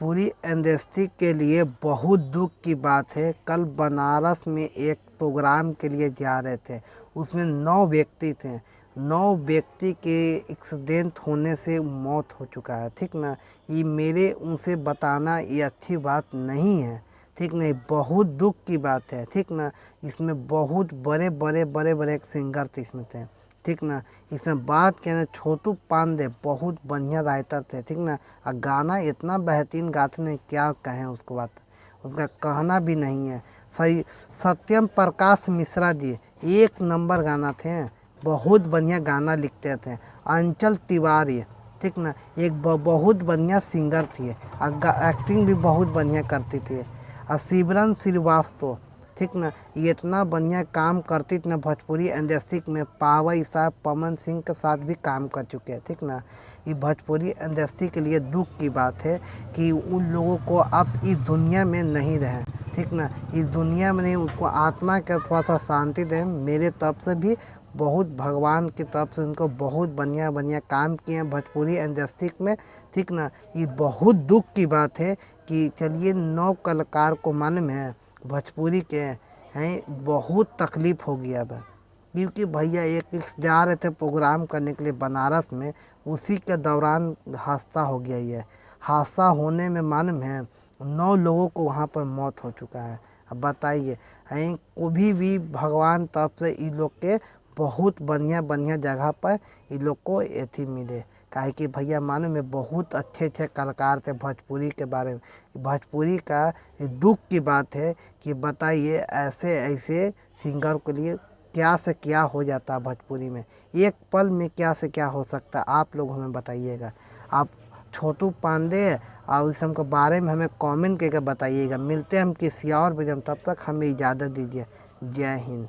Bhojpuri industry के लिए बहुत दुख की बात है। कल बनारस में एक प्रोग्राम के लिए जा रहे थे, उसमें 9 व्यक्ति थे। 9 व्यक्ति के एक्सीडेंट होने से मौत हो चुका है, ठीक ना। ये मेरे उनसे बताना ये अच्छी बात नहीं है, ठीक नहीं, बहुत दुख की बात है, ठीक ना। इसमें बहुत बड़े बड़े बड़े बड़े सिंगर थे इसमें थे, ठीक ना। इसमें बात कहना छोटू पांडे बहुत बढ़िया राइटर थे, ठीक ना। और गाना इतना बेहतरीन गाते नहीं, क्या कहें उसको, बात उसका कहना भी नहीं है। सही। सत्यम प्रकाश मिश्रा जी एक नंबर गाना थे, बहुत बढ़िया गाना लिखते थे। अंचल तिवारी, ठीक ना, एक बहुत बढ़िया सिंगर थी और एक्टिंग भी बहुत बढ़िया करती थी। और सिमरन श्रीवास्तव, ठीक ना, ये इतना बढ़िया काम करती थी ना भोजपुरी इंडस्ट्री में। पावई साहब पवन सिंह के साथ भी काम कर चुके हैं, ठीक ना। ये भोजपुरी इंडस्ट्री के लिए दुख की बात है कि उन लोगों को अब इस दुनिया में नहीं रहे, ठीक ना। इस दुनिया में नहीं, उसको आत्मा का थोड़ा सा शांति दें मेरे तरफ से भी। बहुत भगवान की तरफ से उनको बहुत बढ़िया बढ़िया काम किए हैं भोजपुरी इंडस्ट्री में, ठीक ना। ये बहुत दुख की बात है कि चलिए 9 कलाकार को मालूम है भोजपुरी के हैं, बहुत तकलीफ़ हो गया अब, क्योंकि भैया एक जा रहे थे प्रोग्राम करने के लिए बनारस में, उसी के दौरान हादसा हो गया। ये हादसा होने में मालूम है 9 लोगों को वहाँ पर मौत हो चुका है। अब बताइए, हैं कभी भी भगवान तरफ से इन लोग के बहुत बढ़िया बढ़िया जगह पर इन लोग को एथी मिले, काहे कि भैया मालूम है बहुत अच्छे अच्छे कलाकार थे भोजपुरी के बारे में। भोजपुरी का दुख की बात है कि बताइए ऐसे ऐसे सिंगर के लिए क्या से क्या हो जाता है भोजपुरी में, एक पल में क्या से क्या हो सकता है, आप लोग हमें बताइएगा। आप छोटू पांडे और इस सब के बारे में हमें कमेंट करके बताइएगा। मिलते हैं हम किसी और वीडियो में, तब तक हमें इजाज़त दीजिए। जय हिंद।